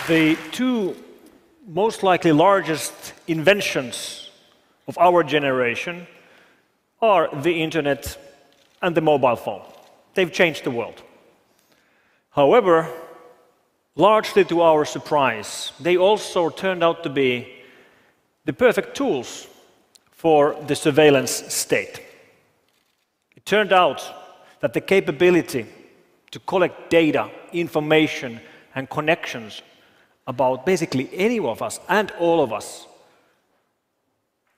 The two most likely largest inventions of our generation are the internet and the mobile phone. They've changed the world. However, largely to our surprise, they also turned out to be the perfect tools for the surveillance state. It turned out that the capability to collect data, information, and connections about basically any of us and all of us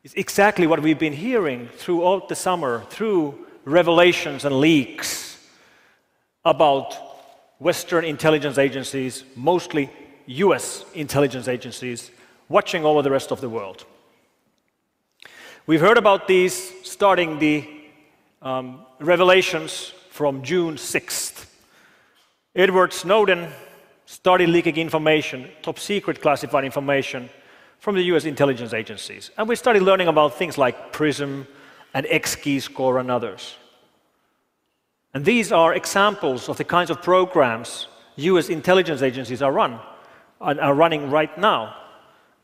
is exactly what we've been hearing throughout the summer through revelations and leaks about Western intelligence agencies, mostly US intelligence agencies, watching over the rest of the world. We've heard about these starting the revelations from June 6th. Edward Snowden started leaking information, top secret classified information, from the US intelligence agencies. And we started learning about things like PRISM and X-Keyscore and others. And these are examples of the kinds of programs US intelligence agencies are running right now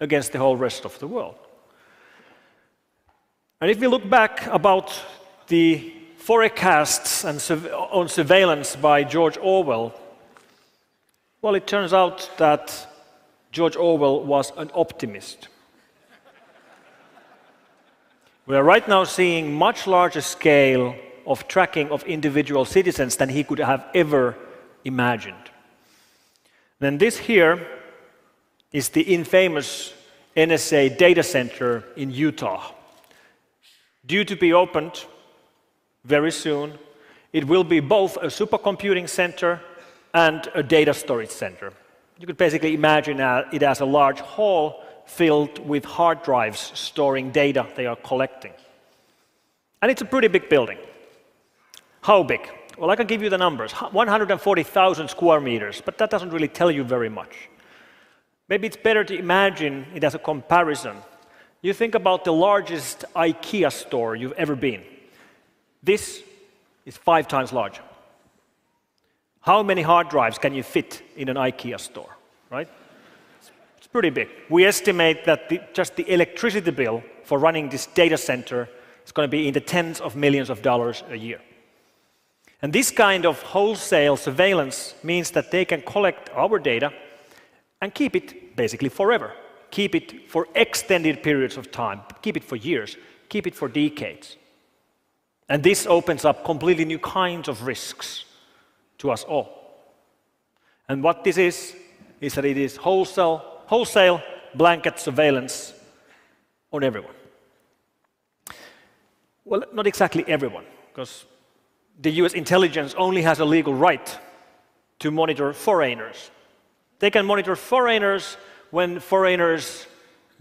against the whole rest of the world. And if we look back about the forecasts on surveillance by George Orwell, well, it turns out that George Orwell was an optimist. We are right now seeing much larger scale of tracking of individual citizens than he could have ever imagined. Then this here is the infamous NSA data center in Utah. Due to be opened very soon, it will be both a supercomputing center and a data storage center. You could basically imagine it as a large hall filled with hard drives storing data they are collecting. And it's a pretty big building. How big? Well, I can give you the numbers. 140,000 square meters, but that doesn't really tell you very much. Maybe it's better to imagine it as a comparison. You think about the largest IKEA store you've ever been. This is 5 times larger. How many hard drives can you fit in an IKEA store, right? It's pretty big. We estimate that just the electricity bill for running this data center is going to be in the tens of millions of dollars a year. And this kind of wholesale surveillance means that they can collect our data and keep it basically forever. Keep it for extended periods of time. Keep it for years. Keep it for decades. And this opens up completely new kinds of risks to us all. And what this is that it is wholesale blanket surveillance on everyone. Well, not exactly everyone, because the US intelligence only has a legal right to monitor foreigners. They can monitor foreigners when foreigners'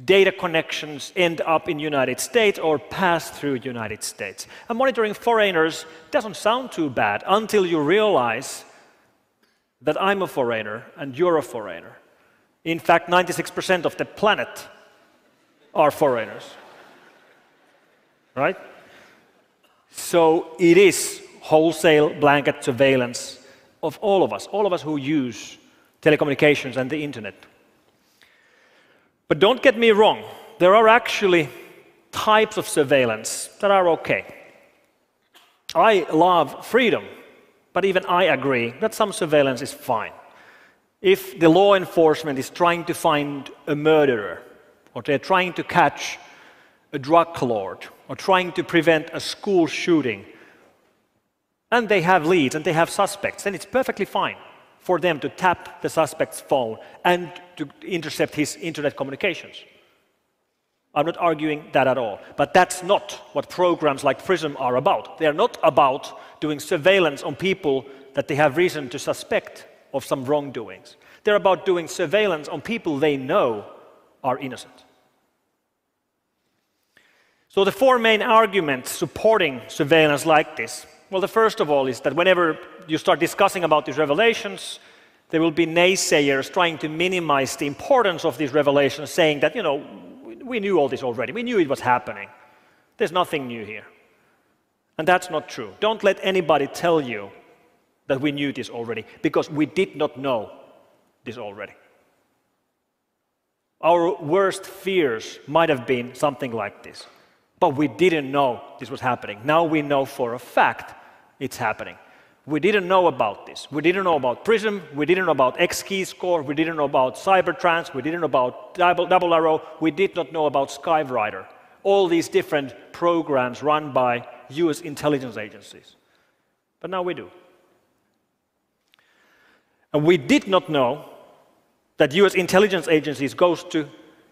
data connections end up in the United States or pass through the United States. And monitoring foreigners doesn't sound too bad until you realize that I'm a foreigner and you're a foreigner. In fact, 96% of the planet are foreigners. Right? So it is wholesale blanket surveillance of all of us who use telecommunications and the internet. But don't get me wrong, there are actually types of surveillance that are okay. I love freedom, but even I agree that some surveillance is fine. If the law enforcement is trying to find a murderer, or they're trying to catch a drug lord, or trying to prevent a school shooting, and they have leads and they have suspects, then it's perfectly fine for them to tap the suspect's phone and to intercept his internet communications. I'm not arguing that at all. But that's not what programs like PRISM are about. They are not about doing surveillance on people that they have reason to suspect of some wrongdoings. They're about doing surveillance on people they know are innocent. So the 4 main arguments supporting surveillance like this. Well, the first of all is that whenever you start discussing about these revelations, there will be naysayers trying to minimize the importance of these revelations, saying that, you know, we knew all this already. We knew it was happening. There's nothing new here. And that's not true. Don't let anybody tell you that we knew this already, because we did not know this already. Our worst fears might have been something like this. But we didn't know this was happening. Now we know for a fact it's happening. We didn't know about this. We didn't know about PRISM. We didn't know about X-key score. We didn't know about Cybertrans. We didn't know about Double Arrow. We did not know about Skyrider. All these different programs run by US intelligence agencies. But now we do. And we did not know that US intelligence agencies goes to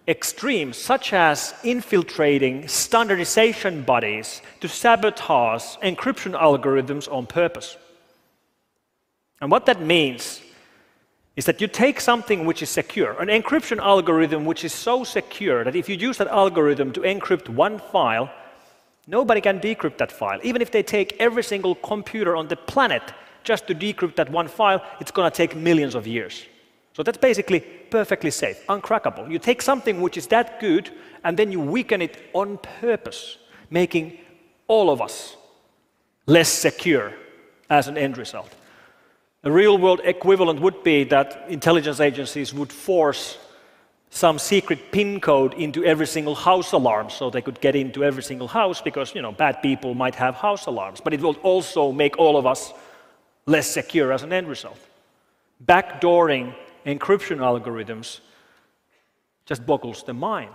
extremes such as infiltrating standardization bodies to sabotage encryption algorithms on purpose. And what that means is that you take something which is secure, an encryption algorithm which is so secure that if you use that algorithm to encrypt one file, nobody can decrypt that file. Even if they take every single computer on the planet just to decrypt that one file, it's going to take millions of years. So that's basically perfectly safe, uncrackable. You take something which is that good and then you weaken it on purpose, making all of us less secure as an end result. A real-world equivalent would be that intelligence agencies would force some secret PIN code into every single house alarm so they could get into every single house because, bad people might have house alarms. But it will also make all of us less secure as an end result. Backdooring encryption algorithms just boggles the mind.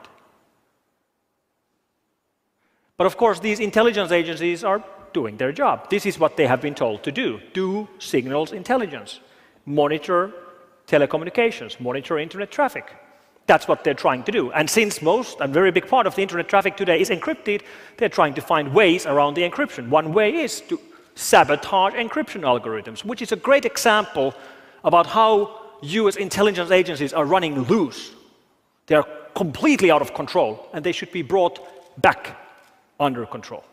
But of course, these intelligence agencies are doing their job. This is what they have been told to do. Do signals intelligence. Monitor telecommunications. Monitor internet traffic. That's what they're trying to do. And since most and very big part of the internet traffic today is encrypted, they're trying to find ways around the encryption. One way is to sabotage encryption algorithms, which is a great example about how US intelligence agencies are running loose. They are completely out of control, and they should be brought back under control.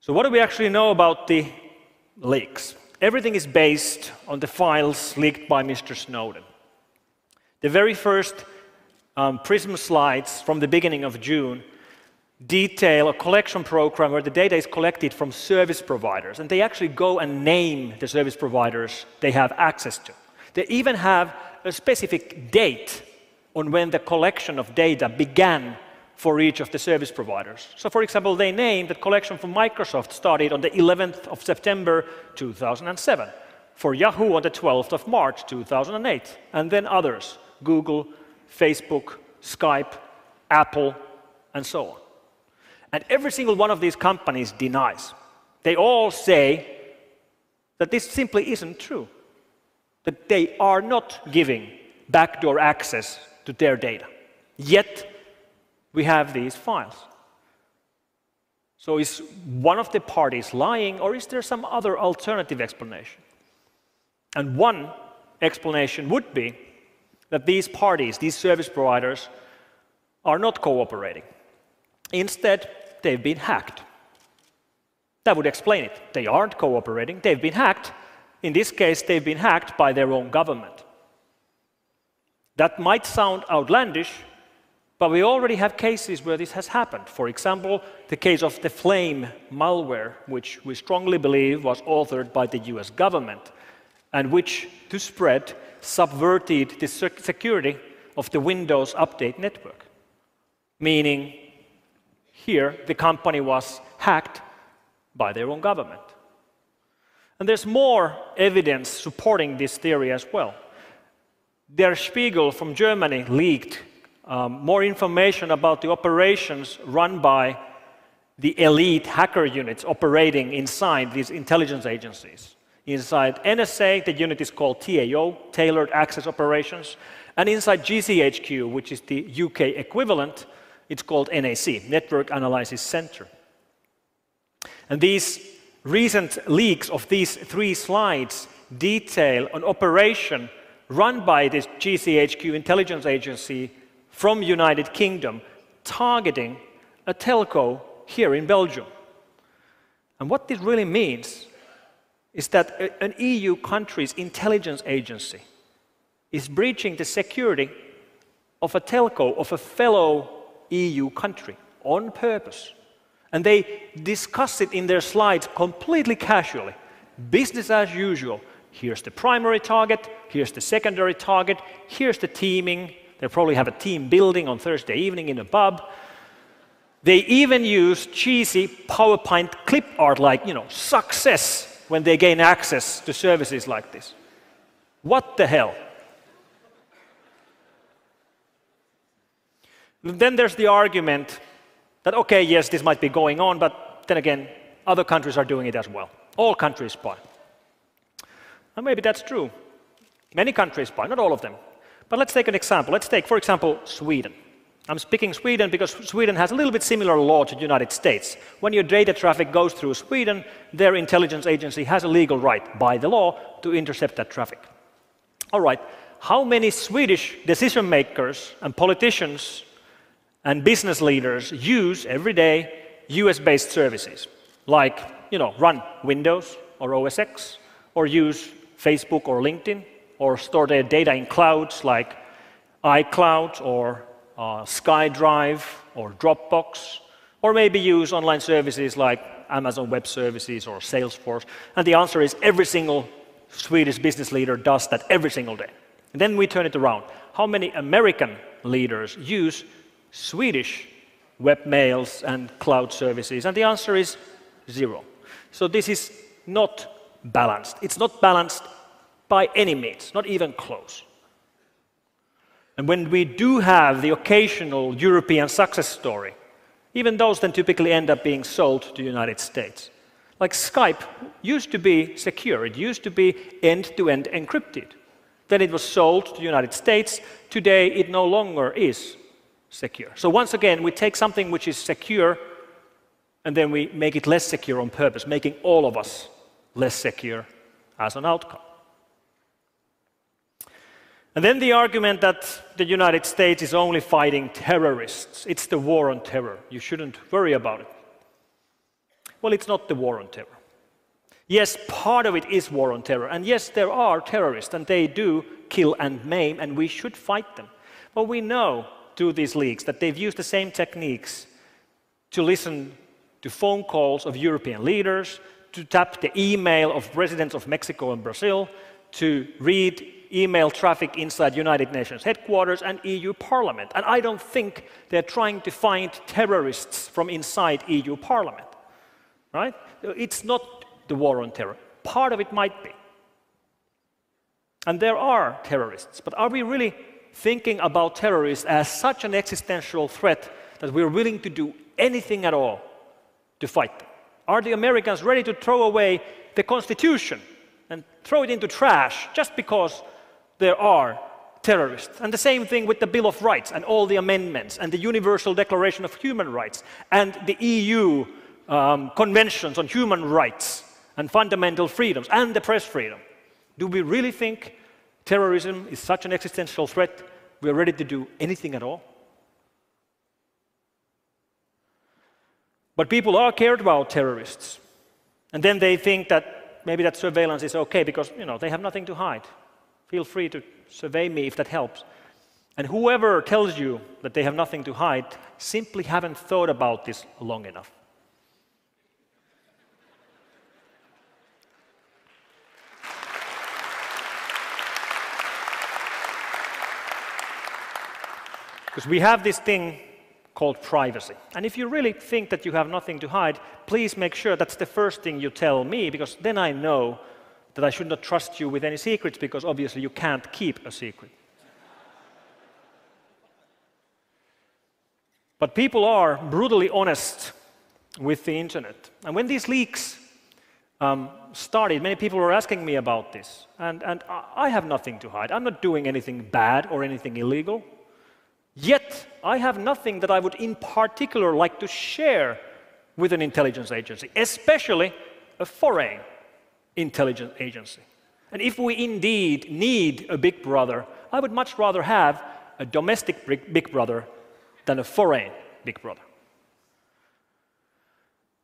So what do we actually know about the leaks? Everything is based on the files leaked by Mr. Snowden. The very first PRISM slides from the beginning of June detail a collection program where the data is collected from service providers, and they actually go and name the service providers they have access to. They even have a specific date on when the collection of data began for each of the service providers. So for example, they named that collection from Microsoft started on the 11th of September 2007, for Yahoo on the 12th of March 2008, and then others, Google, Facebook, Skype, Apple, and so on. And every single one of these companies denies. They all say that this simply isn't true, that they are not giving backdoor access to their data. Yet, we have these files. So is one of the parties lying, or is there some other alternative explanation? And one explanation would be that these parties, these service providers, are not cooperating. Instead, they've been hacked. That would explain it. They aren't cooperating, they've been hacked. In this case, they've been hacked by their own government. That might sound outlandish, but we already have cases where this has happened. For example, the case of the Flame malware, which we strongly believe was authored by the US government, and which, to spread, subverted the security of the Windows Update network. Meaning, here, the company was hacked by their own government. And there's more evidence supporting this theory as well. Der Spiegel from Germany leaked more information about the operations run by the elite hacker units operating inside these intelligence agencies. Inside NSA, the unit is called TAO, Tailored Access Operations, and inside GCHQ, which is the UK equivalent, it's called NAC, Network Analysis Center. And these recent leaks of these 3 slides detail an operation run by this GCHQ intelligence agency from United Kingdom targeting a telco here in Belgium. And what this really means is that an EU country's intelligence agency is breaching the security of a telco of a fellow EU country on purpose. And they discuss it in their slides completely casually. Business as usual. Here's the primary target, here's the secondary target, here's the teaming. They probably have a team building on Thursday evening in a pub. They even use cheesy PowerPoint clip art like, success when they gain access to services like this. What the hell? Then there's the argument that, okay, yes, this might be going on, but then again, other countries are doing it as well. All countries spy. And maybe that's true. Many countries spy, not all of them. But let's take an example. Let's take, for example, Sweden. I'm speaking Sweden because Sweden has a little bit similar law to the United States. When your data traffic goes through Sweden, their intelligence agency has a legal right, by the law, to intercept that traffic. All right, how many Swedish decision makers and politicians and business leaders use every day US-based services, like, run Windows or OS X, or use Facebook or LinkedIn, or store their data in clouds like iCloud or SkyDrive or Dropbox, or maybe use online services like Amazon Web Services or Salesforce? And the answer is every single Swedish business leader does that every single day. And then we turn it around. How many American leaders use Swedish webmails and cloud services? And the answer is 0. So this is not balanced. It's not balanced by any means, not even close. And when we do have the occasional European success story, even those then typically end up being sold to the United States. Like Skype used to be secure. It used to be end-to-end encrypted. Then it was sold to the United States. Today, it no longer is secure. So once again, we take something which is secure and then we make it less secure on purpose, making all of us less secure as an outcome. And then the argument that the United States is only fighting terrorists. It's the war on terror. You shouldn't worry about it. Well, it's not the war on terror. Yes, part of it is war on terror. And yes, there are terrorists, and they do kill and maim, and we should fight them. But we know through these leaks that they've used the same techniques to listen to phone calls of European leaders, to tap the email of presidents of Mexico and Brazil, to read email traffic inside United Nations headquarters and EU Parliament. And I don't think they're trying to find terrorists from inside EU Parliament. Right? It's not the war on terror. Part of it might be. And there are terrorists. But are we really thinking about terrorists as such an existential threat that we're willing to do anything at all to fight them? Are the Americans ready to throw away the Constitution and throw it into trash just because there are terrorists? And the same thing with the Bill of Rights and all the amendments and the Universal Declaration of Human Rights and the EU conventions on human rights and fundamental freedoms and the press freedom. Do we really think terrorism is such an existential threat we're ready to do anything at all? But people are cared about terrorists. And then they think that maybe that surveillance is okay because, they have nothing to hide. Feel free to survey me if that helps. And whoever tells you that they have nothing to hide simply haven't thought about this long enough. Because we have this thing called privacy. And if you really think that you have nothing to hide, please make sure that's the first thing you tell me, because then I know that I should not trust you with any secrets, because obviously you can't keep a secret. But people are brutally honest with the internet. And when these leaks started, many people were asking me about this. And I have nothing to hide. I'm not doing anything bad or anything illegal. Yet, I have nothing that I would in particular like to share with an intelligence agency, especially a foreign intelligence agency. And if we indeed need a big brother, I would much rather have a domestic big brother than a foreign big brother.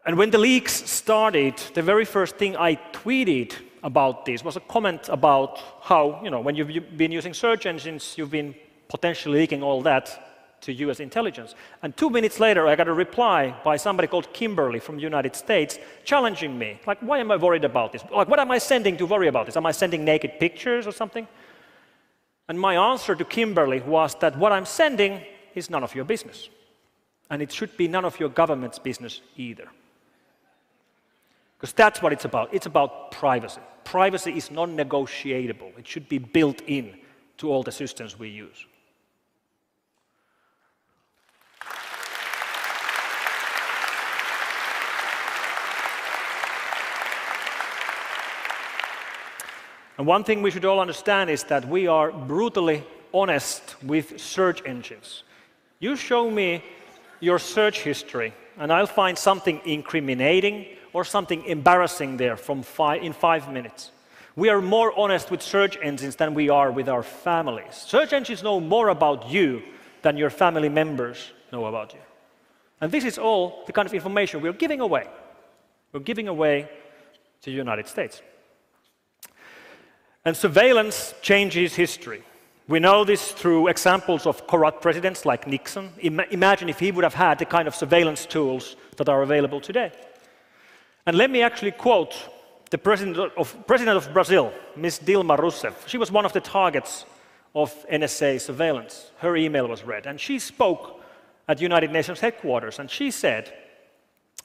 And when the leaks started, the very first thing I tweeted about this was a comment about how, when you've been using search engines, you've been potentially leaking all that. to US intelligence. And 2 minutes later, I got a reply by somebody called Kimberly from the United States challenging me. Like, why am I worried about this? Like, what am I sending to worry about this? Am I sending naked pictures or something? And my answer to Kimberly was that what I'm sending is none of your business. And it should be none of your government's business either. Because that's what it's about. It's about privacy. Privacy is non-negotiable. It should be built in to all the systems we use. And one thing we should all understand is that we are brutally honest with search engines. You show me your search history, and I'll find something incriminating or something embarrassing there in 5 minutes. We are more honest with search engines than we are with our families. Search engines know more about you than your family members know about you. And this is all the kind of information we're giving away. We're giving away to the United States. And surveillance changes history. We know this through examples of corrupt presidents like Nixon. Imagine if he would have had the kind of surveillance tools that are available today. And let me actually quote the President of Brazil, Ms. Dilma Rousseff. She was one of the targets of NSA surveillance. Her email was read, and she spoke at the United Nations headquarters, and she said,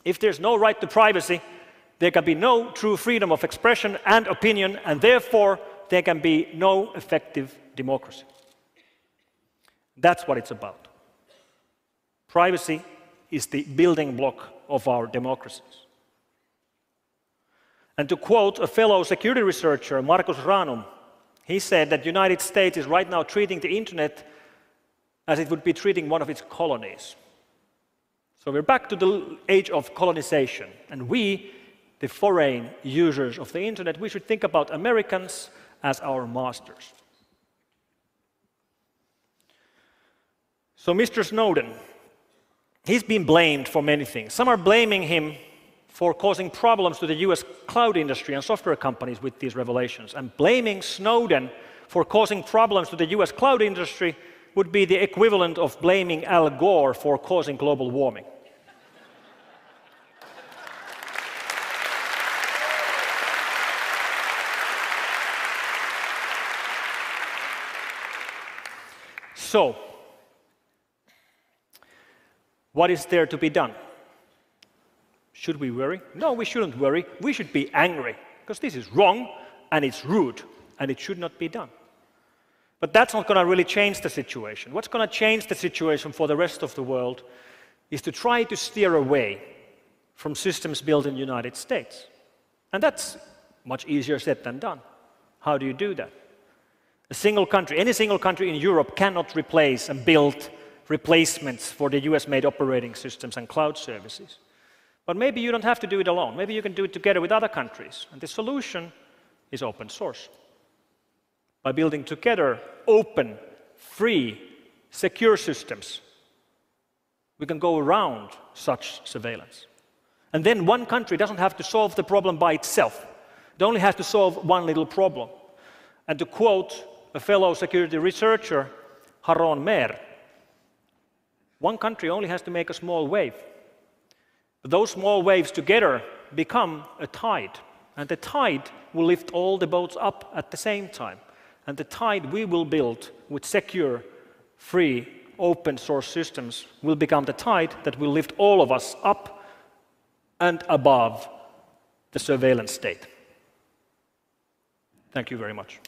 if there's no right to privacy, there can be no true freedom of expression and opinion, and therefore there can be no effective democracy. That's what it's about. Privacy is the building block of our democracies. And to quote a fellow security researcher, Marcus Ranum, he said that the United States is right now treating the internet as it would be treating one of its colonies. So we're back to the age of colonization, and we, the foreign users of the internet, we should think about Americans as our masters. So Mr. Snowden, he's been blamed for many things. Some are blaming him for causing problems to the US cloud industry and software companies with these revelations. And blaming Snowden for causing problems to the US cloud industry would be the equivalent of blaming Al Gore for causing global warming. So, what is there to be done? Should we worry? No, we shouldn't worry. We should be angry, because this is wrong, and it's rude, and it should not be done. But that's not going to really change the situation. What's going to change the situation for the rest of the world is to try to steer away from systems built in the United States. And that's much easier said than done. How do you do that? A single country, any single country in Europe cannot replace and build replacements for the US-made operating systems and cloud services. But maybe you don't have to do it alone. Maybe you can do it together with other countries. And the solution is open source. By building together open, free, secure systems, we can go around such surveillance. And then one country doesn't have to solve the problem by itself. It only has to solve one little problem. And to quote a fellow security researcher, Haron Mer, one country only has to make a small wave. But those small waves together become a tide. And the tide will lift all the boats up at the same time. And the tide we will build with secure, free, open source systems will become the tide that will lift all of us up and above the surveillance state. Thank you very much.